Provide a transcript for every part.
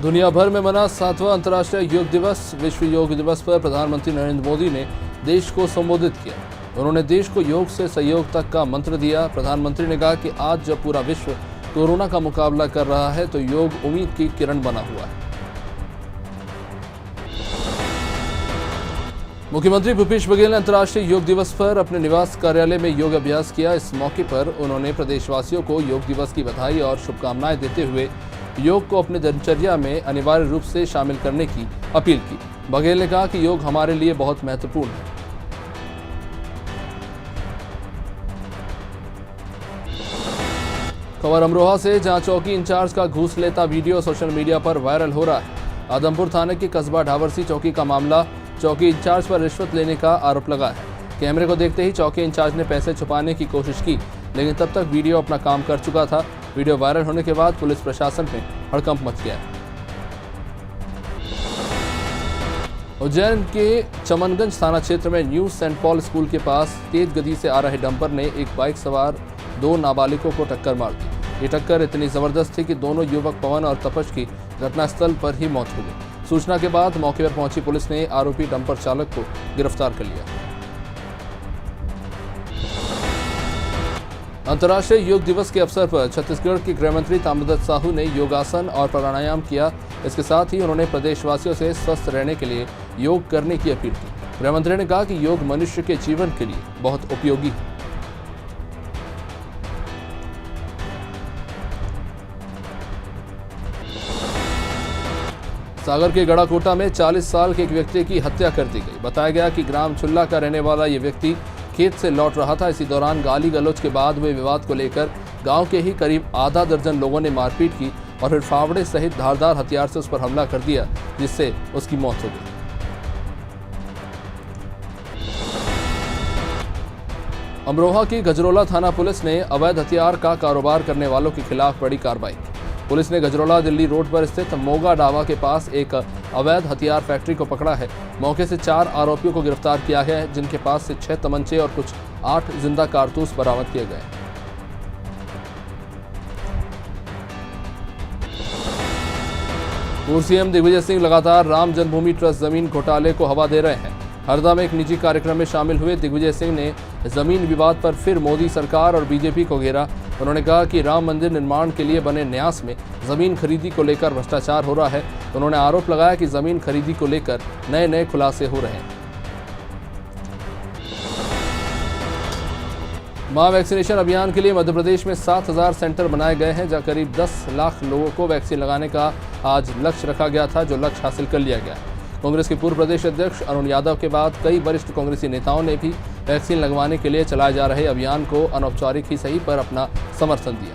दुनिया भर में मना 7वां अंतर्राष्ट्रीय योग दिवस। विश्व योग दिवस पर प्रधानमंत्री नरेंद्र मोदी ने देश को संबोधित किया। उन्होंने देश को योग से सहयोग तक का मंत्र दिया। प्रधानमंत्री ने कहा कि आज जब पूरा विश्व कोरोना का मुकाबला कर रहा है तो योग उम्मीद की किरण बना हुआ है। मुख्यमंत्री भूपेश बघेल ने अंतर्राष्ट्रीय योग दिवस पर अपने निवास कार्यालय में योग अभ्यास किया। इस मौके पर उन्होंने प्रदेशवासियों को योग दिवस की बधाई और शुभकामनाएं देते हुए योग को अपनी दिनचर्या में अनिवार्य रूप से शामिल करने की अपील की। बघेल ने कहा कि योग हमारे लिए बहुत महत्वपूर्ण है। खबर अमरोहा से, जहां चौकी इंचार्ज का घूस लेता वीडियो सोशल मीडिया पर वायरल हो रहा है। आदमपुर थाने के कस्बा ढाबरसी चौकी का मामला। चौकी इंचार्ज पर रिश्वत लेने का आरोप लगा है। कैमरे को देखते ही चौकी इंचार्ज ने पैसे छुपाने की कोशिश की, लेकिन तब तक वीडियो अपना काम कर चुका था। वीडियो वायरल होने के बाद पुलिस प्रशासन में हड़कंप मच गया है। उज्जैन के चमनगंज थाना क्षेत्र में न्यू सेंट पॉल स्कूल के पास तेज गति से आ रहे डंपर ने एक बाइक सवार 2 नाबालिगों को टक्कर मार दी। ये टक्कर इतनी जबरदस्त थी कि दोनों युवक पवन और तपश की घटनास्थल पर ही मौत हो गई। सूचना के बाद मौके पर पहुंची पुलिस ने आरोपी डंपर चालक को गिरफ्तार कर लिया। अंतर्राष्ट्रीय योग दिवस के अवसर पर छत्तीसगढ़ के गृह मंत्री ताम्रध्वज साहू ने योगासन और प्राणायाम किया। इसके साथ ही उन्होंने प्रदेशवासियों से स्वस्थ रहने के लिए योग करने की अपील की। गृह मंत्री ने कहा कि योग मनुष्य के जीवन के लिए बहुत उपयोगी है। सागर के गड़ाकोटा में 40 साल के एक व्यक्ति की हत्या कर दी गई। बताया गया कि ग्राम चुल्ला का रहने वाला ये व्यक्ति खेत से लौट रहा था। इसी दौरान गाली गलौज के बाद हुए विवाद को लेकर गांव के ही करीब आधा दर्जन लोगों ने मारपीट की और फिर फावड़े सहित धारदार हथियार से उस पर हमला कर दिया, जिससे उसकी मौत हो गई। अमरोहा की गजरोला थाना पुलिस ने अवैध हथियार का कारोबार करने वालों के खिलाफ बड़ी कार्रवाई की। पुलिस ने गजरोला दिल्ली रोड पर स्थित मोगा डावा के पास एक अवैध हथियार फैक्ट्री को पकड़ा है। मौके से 4 आरोपियों को गिरफ्तार किया गया है, जिनके पास से 6 तमंचे और कुछ 8 जिंदा कारतूस बरामद किए गए। पूर्व सीएम दिग्विजय सिंह लगातार राम जन्मभूमि ट्रस्ट जमीन घोटाले को हवा दे रहे हैं। हरदा में एक निजी कार्यक्रम में शामिल हुए दिग्विजय सिंह ने जमीन विवाद पर फिर मोदी सरकार और बीजेपी को घेरा। उन्होंने कहा कि राम मंदिर निर्माण के लिए बने न्यास में जमीन खरीदी को लेकर भ्रष्टाचार हो रहा है। उन्होंने आरोप लगाया कि जमीन खरीदी को लेकर नए खुलासे हो रहे हैं। मां वैक्सीनेशन अभियान के लिए मध्य प्रदेश में 7,000 सेंटर बनाए गए हैं, जहां करीब 10 लाख लोगों को वैक्सीन लगाने का आज लक्ष्य रखा गया था, जो लक्ष्य हासिल कर लिया गया। कांग्रेस के पूर्व प्रदेश अध्यक्ष अरुण यादव के बाद कई वरिष्ठ कांग्रेसी नेताओं ने भी वैक्सीन लगवाने के लिए चलाए जा रहे अभियान को अनौपचारिक ही सही पर अपना समर्थन दिया।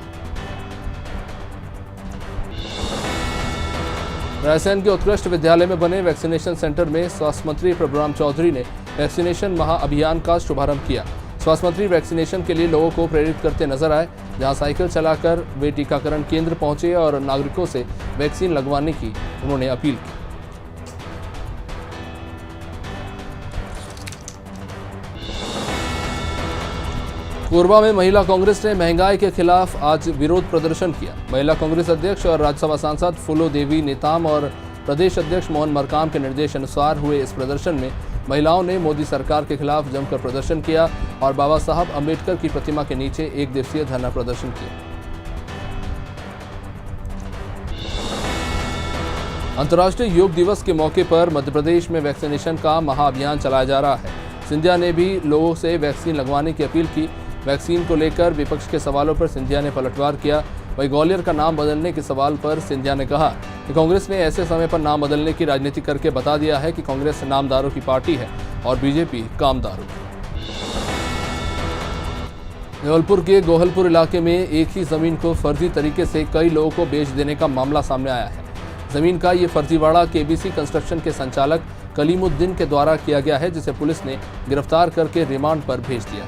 रायसेन के उत्कृष्ट विद्यालय में बने वैक्सीनेशन सेंटर में स्वास्थ्य मंत्री प्रभुराम चौधरी ने वैक्सीनेशन महाअभियान का शुभारंभ किया। स्वास्थ्य मंत्री वैक्सीनेशन के लिए लोगों को प्रेरित करते नजर आए, जहां साइकिल चलाकर वे टीकाकरण केंद्र पहुंचे और नागरिकों से वैक्सीन लगवाने की उन्होंने अपील की। कोरबा में महिला कांग्रेस ने महंगाई के खिलाफ आज विरोध प्रदर्शन किया। महिला कांग्रेस अध्यक्ष और राज्यसभा सांसद फूलो देवी नेताम और प्रदेश अध्यक्ष मोहन मरकाम के निर्देश अनुसार हुए इस प्रदर्शन में महिलाओं ने मोदी सरकार के खिलाफ जमकर प्रदर्शन किया और बाबा साहब अम्बेडकर की प्रतिमा के नीचे 1 दिवसीय धरना प्रदर्शन किया। अंतर्राष्ट्रीय योग दिवस के मौके पर मध्य प्रदेश में वैक्सीनेशन का महाअभियान चलाया जा रहा है। सिंधिया ने भी लोगों से वैक्सीन लगवाने की अपील की। वैक्सीन को लेकर विपक्ष के सवालों पर सिंधिया ने पलटवार किया। वहीं ग्वालियर का नाम बदलने के सवाल पर सिंधिया ने कहा कि कांग्रेस ने ऐसे समय पर नाम बदलने की राजनीति करके बता दिया है कि कांग्रेस नामदारों की पार्टी है और बीजेपी कामदारों की। धौलपुर के गोहलपुर इलाके में एक ही जमीन को फर्जी तरीके से कई लोगों को बेच देने का मामला सामने आया है। जमीन का ये फर्जीवाड़ा केबीसी कंस्ट्रक्शन के संचालक कलीमुद्दीन के द्वारा किया गया है, जिसे पुलिस ने गिरफ्तार करके रिमांड पर भेज दिया।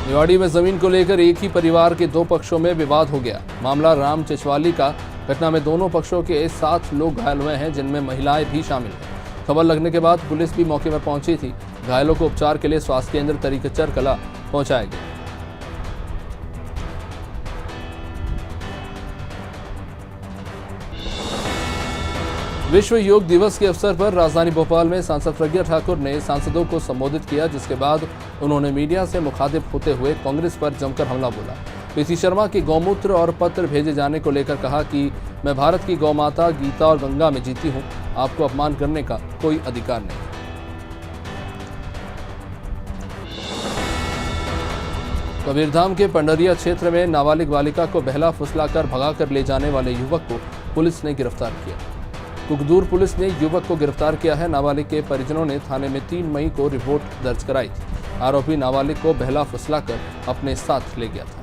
निवाड़ी में जमीन को लेकर एक ही परिवार के 2 पक्षों में विवाद हो गया। मामला राम चिचवाली का। घटना में दोनों पक्षों के 7 लोग घायल हुए हैं, जिनमें महिलाएं भी शामिल हैं। खबर लगने के बाद पुलिस भी मौके पर पहुंची थी। घायलों को उपचार के लिए स्वास्थ्य केंद्र तरीकेचर कला पहुंचाया गया। विश्व योग दिवस के अवसर पर राजधानी भोपाल में सांसद प्रज्ञा ठाकुर ने सांसदों को संबोधित किया, जिसके बाद उन्होंने मीडिया से मुखातिब होते हुए कांग्रेस पर जमकर हमला बोला। पीसी शर्मा की गौमूत्र और पत्र भेजे जाने को लेकर कहा कि मैं भारत की गौमाता गीता और गंगा में जीती हूं, आपको अपमान करने का कोई अधिकार नहीं। कबीरधाम के पंडरिया क्षेत्र में नाबालिग बालिका को बहला फुसलाकर भगाकर ले जाने वाले युवक को पुलिस ने गिरफ्तार किया। कुकदूर पुलिस ने युवक को गिरफ्तार किया है। नाबालिग के परिजनों ने थाने में 3 मई को रिपोर्ट दर्ज कराई थी। आरोपी नाबालिग को बहला फुसलाकर अपने साथ ले गया था।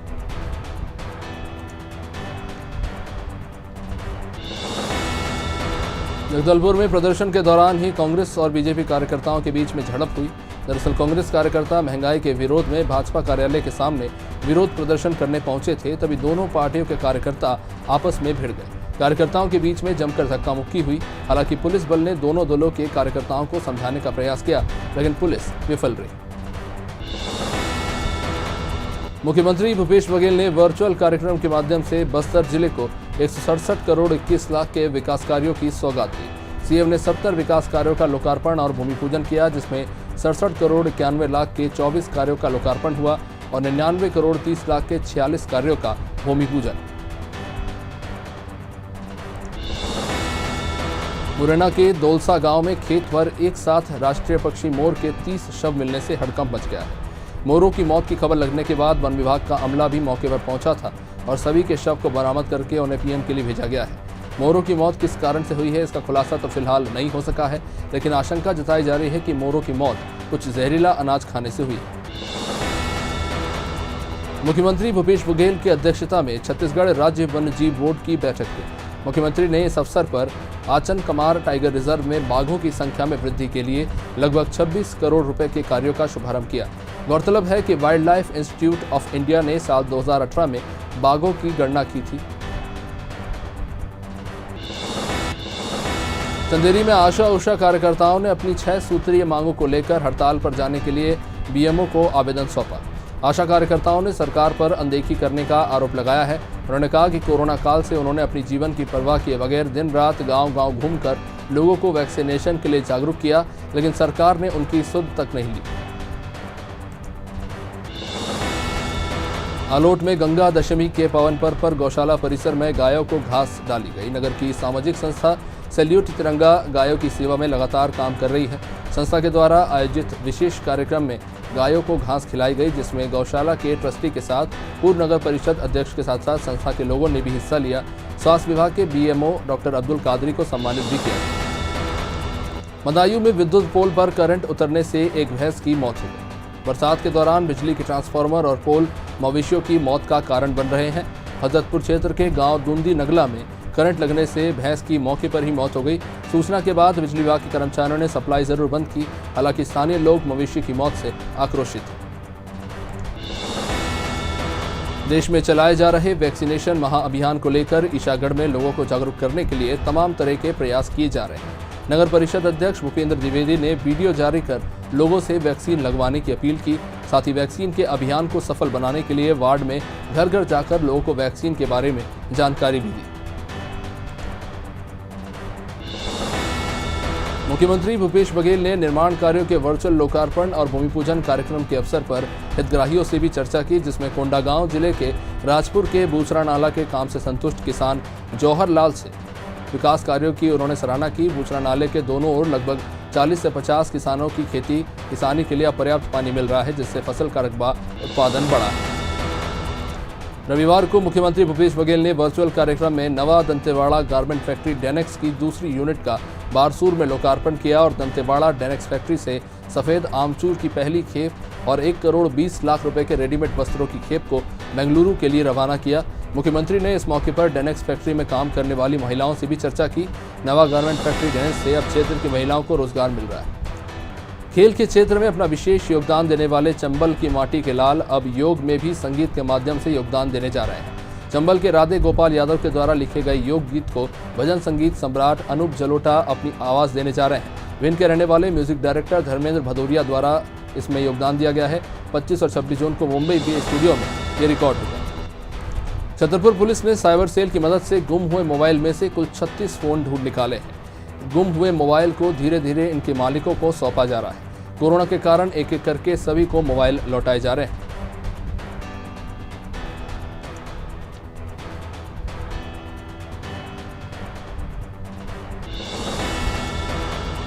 जगदलपुर में प्रदर्शन के दौरान ही कांग्रेस और बीजेपी कार्यकर्ताओं के बीच में झड़प हुई। दरअसल कांग्रेस कार्यकर्ता महंगाई के विरोध में भाजपा कार्यालय के सामने विरोध प्रदर्शन करने पहुंचे थे, तभी दोनों पार्टियों के कार्यकर्ता आपस में भिड़ गए। कार्यकर्ताओं के बीच में जमकर धक्का मुक्की हुई। हालांकि पुलिस बल ने दोनों दलों के कार्यकर्ताओं को समझाने का प्रयास किया, लेकिन पुलिस विफल रही। मुख्यमंत्री भूपेश बघेल ने वर्चुअल कार्यक्रम के माध्यम से बस्तर जिले को 167 करोड़ 21 लाख के विकास कार्यों की सौगात दी। सीएम ने 70 विकास कार्यों का लोकार्पण और भूमि पूजन किया, जिसमें 67 करोड़ 91 लाख के 24 कार्यों का लोकार्पण हुआ और 99 करोड़ 30 लाख के 46 कार्यों का भूमि पूजन। मुरैना के दौलसा गांव में खेत पर एक साथ राष्ट्रीय पक्षी मोर के 30 शव मिलने से हड़कंप मच गया है। मोरों की मौत की खबर लगने के बाद वन विभाग का अमला भी मौके पर पहुंचा था और सभी के शव को बरामद करके उन्हें पीएम के लिए भेजा गया है। मोरों की मौत किस कारण से हुई है, इसका खुलासा तो फिलहाल नहीं हो सका है, लेकिन आशंका जताई जा रही है कि मोरों की मौत कुछ जहरीला अनाज खाने से हुई है। मुख्यमंत्री भूपेश बघेल की अध्यक्षता में छत्तीसगढ़ राज्य वन्य जीव बोर्ड की बैठक हुई। मुख्यमंत्री ने इस अवसर पर आचन कमार टाइगर रिजर्व में बाघों की संख्या में वृद्धि के लिए लगभग 26 करोड़ रुपए के कार्यों का शुभारंभ किया। गौरतलब है कि wild life institute of India ने साल 2018 में बाघों की गणना की थी। चंदेरी में आशा उषा कार्यकर्ताओं ने अपनी 6 सूत्रीय मांगों को लेकर हड़ताल पर जाने के लिए बीएमओ को आवेदन सौंपा। आशा कार्यकर्ताओं ने सरकार पर अनदेखी करने का आरोप लगाया है। उन्होंने कहा कि कोरोना काल से उन्होंने अपनी जीवन की परवाह किए बगैर दिन रात गांव-गांव घूमकर लोगों को वैक्सीनेशन के लिए जागरूक किया, लेकिन सरकार ने उनकी सुध तक नहीं ली। आलोट में गंगा दशमी के पावन पर्व पर गौशाला परिसर में गायों को घास डाली गई। नगर की सामाजिक संस्था सैल्यूट तिरंगा गायों की सेवा में लगातार काम कर रही है। संस्था के द्वारा आयोजित विशेष कार्यक्रम में गायों को घास खिलाई गई, जिसमें गौशाला के ट्रस्टी के साथ पूर्व नगर परिषद अध्यक्ष के साथ साथ संस्था के लोगों ने भी हिस्सा लिया। स्वास्थ्य विभाग के बीएमओ डॉक्टर अब्दुल कादरी को सम्मानित भी किया। मदायूं में विद्युत पोल पर करंट उतरने से एक भैंस की मौत हो गई। बरसात के दौरान बिजली के ट्रांसफार्मर और पोल मवेशियों की मौत का कारण बन रहे हैं। हजरतपुर क्षेत्र के गांव दूंदी नगला में करंट लगने से भैंस की मौके पर ही मौत हो गई। सूचना के बाद बिजली विभाग के कर्मचारियों ने सप्लाई जरूर बंद की, हालांकि स्थानीय लोग मवेशी की मौत से आक्रोशित हैं। देश में चलाए जा रहे वैक्सीनेशन महाअभियान को लेकर ईशागढ़ में लोगों को जागरूक करने के लिए तमाम तरह के प्रयास किए जा रहे हैं। नगर परिषद अध्यक्ष भूपेंद्र द्विवेदी ने वीडियो जारी कर लोगों से वैक्सीन लगवाने की अपील की। साथ ही वैक्सीन के अभियान को सफल बनाने के लिए वार्ड में घर घर जाकर लोगों को वैक्सीन के बारे में जानकारी भी दी। मुख्यमंत्री भूपेश बघेल ने निर्माण कार्यों के वर्चुअल लोकार्पण और भूमि पूजन कार्यक्रम के अवसर पर हितग्राहियों से भी चर्चा की, जिसमें कोंडागांव जिले के राजपुर के बूसरा नाला के काम से संतुष्ट किसान जौहर लाल से विकास कार्यों की उन्होंने सराहना की। बूसरा नाले के दोनों ओर लगभग 40 से 50 किसानों की खेती किसानी के लिए अपर्याप्त पानी मिल रहा है, जिससे फसल का रकबा उत्पादन बढ़ा है। रविवार को मुख्यमंत्री भूपेश बघेल ने वर्चुअल कार्यक्रम में नवा दंतेवाड़ा गारमेंट फैक्ट्री डेनेक्स की दूसरी यूनिट का बारसूर में लोकार्पण किया और दंतेवाड़ा डेनेक्स फैक्ट्री से सफेद आमचूर की पहली खेप और 1 करोड़ 20 लाख रुपए के रेडीमेड वस्त्रों की खेप को बेंगलुरु के लिए रवाना किया। मुख्यमंत्री ने इस मौके पर डेनेक्स फैक्ट्री में काम करने वाली महिलाओं से भी चर्चा की। नवा गारमेंट फैक्ट्री डेनेक्स से अब क्षेत्र की महिलाओं को रोजगार मिल रहा है। खेल के क्षेत्र में अपना विशेष योगदान देने वाले चंबल की माटी के लाल अब योग में भी संगीत के माध्यम से योगदान देने जा रहे हैं। चंबल के राधे गोपाल यादव के द्वारा लिखे गए योग गीत को भजन संगीत सम्राट अनूप जलोटा अपनी आवाज देने जा रहे हैं। भिंड के रहने वाले म्यूजिक डायरेक्टर धर्मेंद्र भदौरिया द्वारा इसमें योगदान दिया गया है। 25 और 26 जून को मुंबई के स्टूडियो में ये रिकॉर्ड हुआ। छतरपुर पुलिस ने साइबर सेल की मदद से गुम हुए मोबाइल में से कुल 36 फोन ढूंढ निकाले हैं। गुम हुए मोबाइल को धीरे धीरे इनके मालिकों को सौंपा जा रहा है। कोरोना के कारण एक एक करके सभी को मोबाइल लौटाए जा रहे हैं।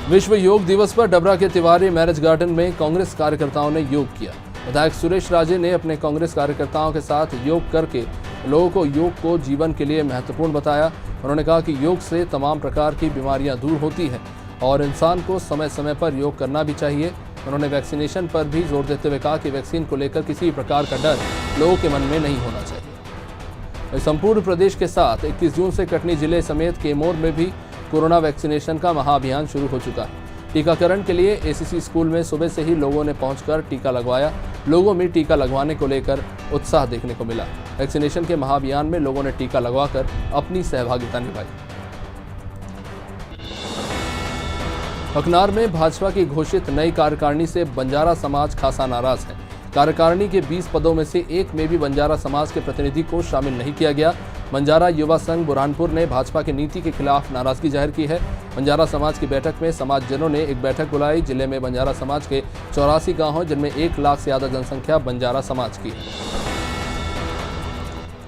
विश्व योग दिवस पर डबरा के तिवारी मैरिज गार्डन में कांग्रेस कार्यकर्ताओं ने योग किया। विधायक सुरेश राजे ने अपने कांग्रेस कार्यकर्ताओं के साथ योग करके लोगों को योग को जीवन के लिए महत्वपूर्ण बताया। उन्होंने कहा कि योग से तमाम प्रकार की बीमारियां दूर होती हैं और इंसान को समय समय पर योग करना भी चाहिए। उन्होंने वैक्सीनेशन पर भी जोर देते हुए कहा कि वैक्सीन को लेकर किसी प्रकार का डर लोगों के मन में नहीं होना चाहिए। संपूर्ण प्रदेश के साथ 21 जून से कटनी जिले समेत कैमूर में भी कोरोना वैक्सीनेशन का महाअभियान शुरू हो चुका है। टीकाकरण के लिए एसीसी स्कूल में सुबह से ही लोगों ने पहुंचकर टीका लगवाया। लोगों में टीका लगवाने को लेकर उत्साह देखने को मिला। वैक्सीनेशन के महाअभियान में लोगों ने टीका लगवाकर अपनी सहभागिता निभाई। हकनार में भाजपा की घोषित नई कार्यकारिणी से बंजारा समाज खासा नाराज है। कार्यकारिणी के 20 पदों में से एक में भी बंजारा समाज के प्रतिनिधि को शामिल नहीं किया गया। बंजारा युवा संघ बुरहानपुर ने भाजपा की नीति के खिलाफ नाराजगी जाहिर की है। बंजारा समाज की बैठक में समाजजनों ने एक बैठक बुलाई। जिले में बंजारा समाज के 84 गांव हैं, जिनमें 1 लाख से ज्यादा जनसंख्या बंजारा समाज की है।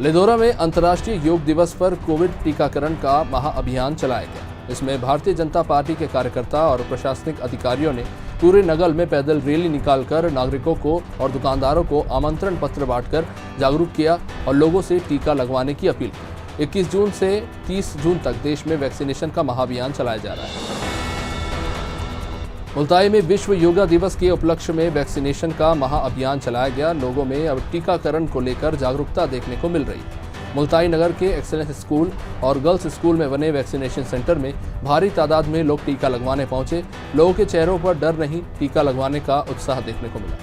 लिदोरा में अंतर्राष्ट्रीय योग दिवस पर कोविड टीकाकरण का महाअभियान चलाया गया। इसमें भारतीय जनता पार्टी के कार्यकर्ता और प्रशासनिक अधिकारियों ने पूरे नगर में पैदल रैली निकालकर नागरिकों को और दुकानदारों को आमंत्रण पत्र बांटकर जागरूक किया और लोगों से टीका लगवाने की अपील की। 21 जून से 30 जून तक देश में वैक्सीनेशन का महाअभियान चलाया जा रहा है। मुल्ताई में विश्व योगा दिवस के उपलक्ष्य में वैक्सीनेशन का महाअभियान चलाया गया। लोगों में अब टीकाकरण को लेकर जागरूकता देखने को मिल रही है। मुल्ताई नगर के एक्सेलेंस स्कूल और गर्ल्स स्कूल में बने वैक्सीनेशन सेंटर में भारी तादाद में लोग टीका लगवाने पहुंचे। लोगों के चेहरों पर डर नहीं, टीका लगवाने का उत्साह देखने को मिला।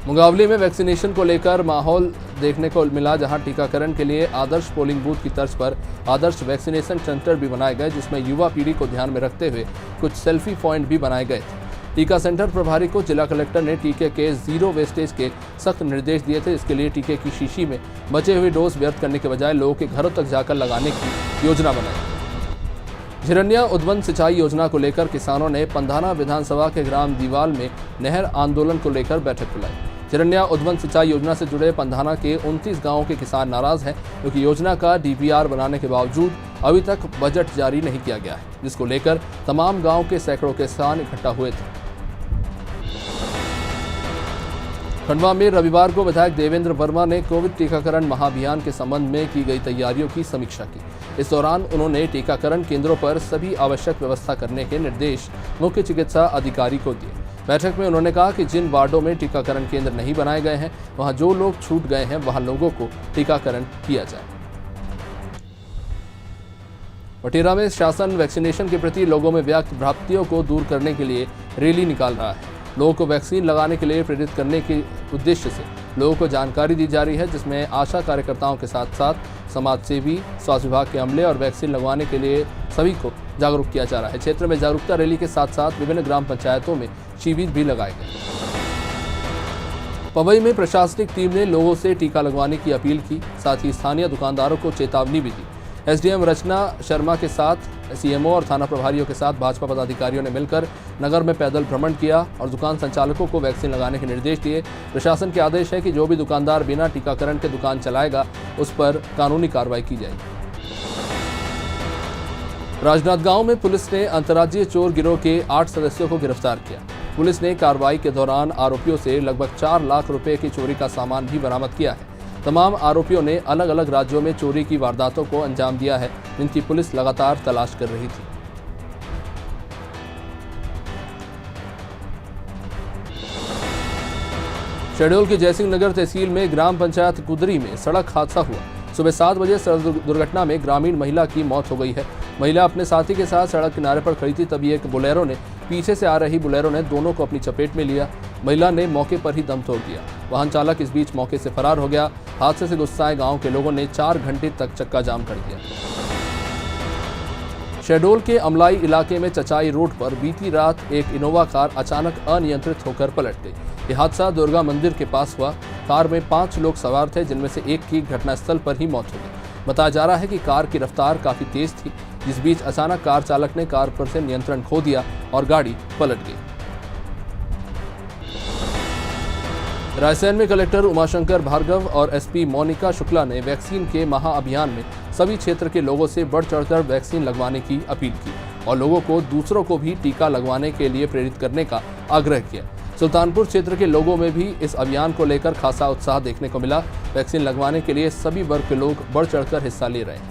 मुंगावली में वैक्सीनेशन को लेकर माहौल देखने को मिला, जहां टीकाकरण के लिए आदर्श पोलिंग बूथ की तर्ज पर आदर्श वैक्सीनेशन सेंटर भी बनाए गए, जिसमें युवा पीढ़ी को ध्यान में रखते हुए कुछ सेल्फी पॉइंट भी बनाए गए थे। टीका सेंटर प्रभारी को जिला कलेक्टर ने टीके के 0 वेस्टेज के सख्त निर्देश दिए थे। इसके लिए टीके की शीशी में बचे हुए डोज व्यर्थ करने के बजाय लोगों के घरों तक जाकर लगाने की योजना बनाई। झिरनिया उद्वन सिंचाई योजना को लेकर किसानों ने पंधाना विधानसभा के ग्राम दीवाल में नहर आंदोलन को लेकर बैठक बुलाई। झिरनिया उद्वन सिंचाई योजना से जुड़े पंधाना के 29 गांवों के किसान नाराज हैं, क्योंकि योजना का डीपीआर बनाने के बावजूद अभी तक बजट जारी नहीं किया गया है, जिसको लेकर तमाम गांव के सैकड़ों किसान इकट्ठा हुए थे। खंडवा में रविवार को विधायक देवेंद्र वर्मा ने कोविड टीकाकरण महाअभियान के संबंध में की गई तैयारियों की समीक्षा की। इस दौरान उन्होंने टीकाकरण केंद्रों पर सभी आवश्यक व्यवस्था करने के निर्देश मुख्य चिकित्सा अधिकारी को दिए। बैठक में उन्होंने कहा कि जिन वार्डों में टीकाकरण केंद्र नहीं बनाए गए हैं, वहां जो लोग छूट गए हैं, वहां लोगों को टीकाकरण किया जाए। पटेरा में शासन वैक्सीनेशन के प्रति लोगों में व्यक्त भ्रांतियों को दूर करने के लिए रैली निकाल रहा है। लोगों को वैक्सीन लगाने के लिए प्रेरित करने के उद्देश्य से लोगों को जानकारी दी जा रही है, जिसमें आशा कार्यकर्ताओं के साथ साथ समाजसेवी, स्वास्थ्य विभाग के अमले और वैक्सीन लगवाने के लिए सभी को जागरूक किया जा रहा है। क्षेत्र में जागरूकता रैली के साथ साथ विभिन्न ग्राम पंचायतों में शिविर भी लगाए गए। पवई में प्रशासनिक टीम ने लोगों से टीका लगवाने की अपील की, साथ ही स्थानीय दुकानदारों को चेतावनी भी दी। एसडीएम रचना शर्मा के साथ सीएमओ और थाना प्रभारियों के साथ भाजपा पदाधिकारियों ने मिलकर नगर में पैदल भ्रमण किया और दुकान संचालकों को वैक्सीन लगाने के निर्देश दिए। प्रशासन के आदेश है कि जो भी दुकानदार बिना टीकाकरण के दुकान चलाएगा, उस पर कानूनी कार्रवाई की जाएगी। राजनांदगांव में पुलिस ने अंतर्राज्यीय चोर गिरोह के 8 सदस्यों को गिरफ्तार किया। पुलिस ने कार्रवाई के दौरान आरोपियों से लगभग 4 लाख रुपए की चोरी का सामान भी बरामद किया है। तमाम आरोपियों ने अलग अलग राज्यों में चोरी की वारदातों को अंजाम दिया है, जिनकी पुलिस लगातार तलाश कर रही थी। शहडोल के जयसिंह नगर तहसील में ग्राम पंचायत कुदरी में सड़क हादसा हुआ। सुबह 7 बजे सड़क दुर्घटना में ग्रामीण महिला की मौत हो गई है। महिला अपने साथी के साथ सड़क किनारे पर खड़ी थी, तभी एक बोलेरो ने पीछे से आ रही बोलेरो ने दोनों को अपनी चपेट में लिया। महिला ने मौके पर ही दम तोड़ दिया। वाहन चालक इस बीच मौके से फरार हो गया। हादसे से गुस्साए गांव के लोगों ने 4 घंटे तक चक्का जाम कर दिया। शहडोल के अमलाई इलाके में चचाई रोड पर बीती रात एक इनोवा कार अचानक अनियंत्रित होकर पलट गई। यह हादसा दुर्गा मंदिर के पास हुआ। कार में 5 लोग सवार थे, जिनमें से एक की घटनास्थल पर ही मौत हो गई। बताया जा रहा है कि कार की रफ्तार काफी तेज थी, जिस बीच अचानक कार चालक ने कार पर से नियंत्रण खो दिया और गाड़ी पलट गई। रायसेन में कलेक्टर उमाशंकर भार्गव और एसपी मोनिका शुक्ला ने वैक्सीन के महाअभियान में सभी क्षेत्र के लोगों से बढ़ चढ़कर वैक्सीन लगवाने की अपील की और लोगों को दूसरों को भी टीका लगवाने के लिए प्रेरित करने का आग्रह किया। सुल्तानपुर क्षेत्र के लोगों में भी इस अभियान को लेकर खासा उत्साह देखने को मिला। वैक्सीन लगवाने के लिए सभी वर्ग के लोग बढ़ चढ़कर हिस्सा ले रहे हैं।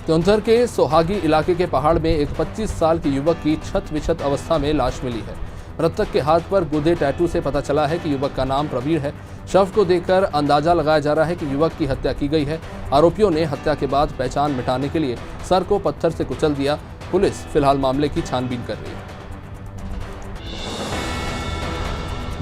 त्योंथर के सोहागी इलाके के पहाड़ में एक 25 साल के युवक की छत विछत अवस्था में लाश मिली है। मृतक के हाथ पर गुदे टैटू से पता चला है कि युवक का नाम प्रवीण है। शव को देखकर अंदाजा लगाया जा रहा है कि युवक की हत्या की गई है। आरोपियों ने हत्या के बाद पहचान मिटाने के लिए सर को पत्थर से कुचल दिया। पुलिस फिलहाल मामले की छानबीन कर रही है।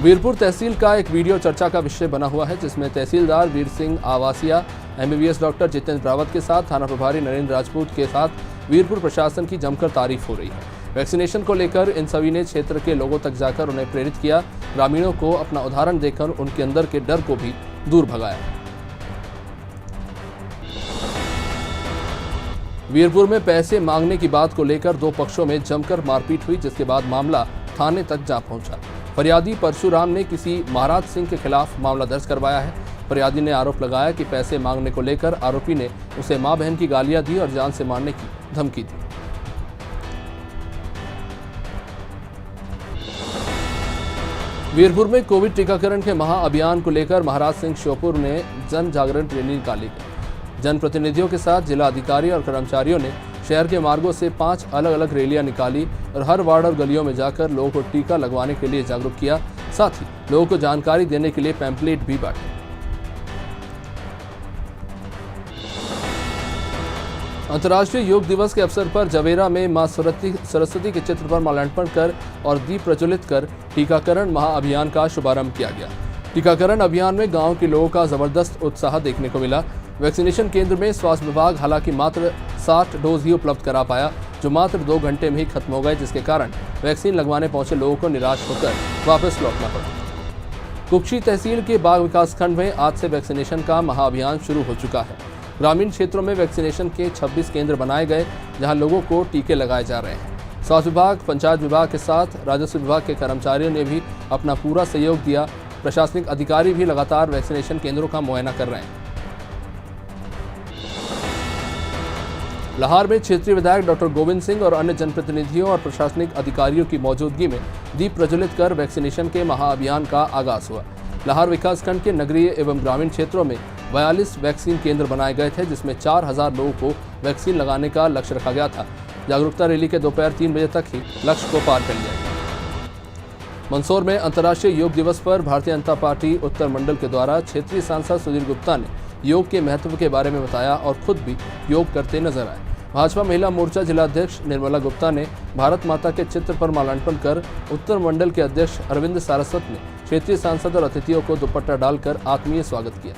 वीरपुर तहसील का एक वीडियो चर्चा का विषय बना हुआ है, जिसमें तहसीलदार वीर सिंह आवासिया, MBBS डॉक्टर जितेंद्र रावत के साथ थाना प्रभारी नरेंद्र राजपूत के साथ वीरपुर प्रशासन की जमकर तारीफ हो रही है। वैक्सीनेशन को लेकर इन सभी ने क्षेत्र के लोगों तक जाकर उन्हें प्रेरित किया। ग्रामीणों को अपना उदाहरण देकर उनके अंदर के डर को भी दूर भगाया। वीरपुर में पैसे मांगने की बात को लेकर 2 पक्षों में जमकर मारपीट हुई, जिसके बाद मामला थाने तक जा पहुंचा। फरियादी परशुराम ने किसी महाराज सिंह के खिलाफ मामला दर्ज करवाया है। फरियादी ने आरोप लगाया कि पैसे मांगने को लेकर आरोपी ने उसे मां बहन की गालियां दी और जान से मारने की धमकी दी। वीरपुर में कोविड टीकाकरण के महाअभियान को लेकर महाराज सिंह श्योपुर ने जन जागरण रैली निकाली। जनप्रतिनिधियों के साथ जिला अधिकारी और कर्मचारियों ने शहर के मार्गों से 5 अलग अलग रैलियां निकाली और हर वार्ड और गलियों में जाकर लोगों को टीका लगवाने के लिए जागरूक किया। साथ ही लोगों को जानकारी देने के लिए पैम्पलेट भी बांटे। अंतर्राष्ट्रीय योग दिवस के अवसर पर जवेरा में मां सरस्वती के चित्र पर माल्यार्पण कर और दीप प्रज्वलित कर टीकाकरण महाअभियान का शुभारंभ किया गया। टीकाकरण अभियान में गांव के लोगों का जबरदस्त उत्साह देखने को मिला। वैक्सीनेशन केंद्र में स्वास्थ्य विभाग हालांकि मात्र 60 डोज ही उपलब्ध करा पाया, जो मात्र 2 घंटे में ही खत्म हो गए, जिसके कारण वैक्सीन लगवाने पहुंचे लोगों को निराश होकर वापस लौटना पड़ा। कुक्षी तहसील के बाग विकासखंड में आज से वैक्सीनेशन का महाअभियान शुरू हो चुका है। ग्रामीण क्षेत्रों में वैक्सीनेशन के 26 केंद्र बनाए गए, जहां लोगों को टीके लगाए जा रहे हैं। स्वास्थ्य विभाग, पंचायत विभाग के साथ राजस्व विभाग के कर्मचारियों ने भी अपना पूरा सहयोग दिया। प्रशासनिक अधिकारी भी लगातार वैक्सीनेशन केंद्रों का मुआयना कर रहे हैं। लाहौर में क्षेत्रीय विधायक डॉक्टर गोविंद सिंह और अन्य जनप्रतिनिधियों और प्रशासनिक अधिकारियों की मौजूदगी में दीप प्रज्वलित कर वैक्सीनेशन के महाअभियान का आगाज हुआ। लाहौर विकासखंड के नगरीय एवं ग्रामीण क्षेत्रों में 42 वैक्सीन केंद्र बनाए गए थे, जिसमें 4000 लोगों को वैक्सीन लगाने का लक्ष्य रखा गया था। जागरूकता रैली के दोपहर 3 बजे तक ही लक्ष्य को पार कर लिया गया। मंदसौर में अंतर्राष्ट्रीय योग दिवस पर भारतीय जनता पार्टी उत्तर मंडल के द्वारा क्षेत्रीय सांसद सुधीर गुप्ता ने योग के महत्व के बारे में बताया और खुद भी योग करते नजर आए। भाजपा महिला मोर्चा जिलाध्यक्ष निर्मला गुप्ता ने भारत माता के चित्र पर माल्यार्पण कर उत्तर मंडल के अध्यक्ष अरविंद सारस्वत ने क्षेत्रीय सांसद और अतिथियों को दुपट्टा डालकर आत्मीय स्वागत किया।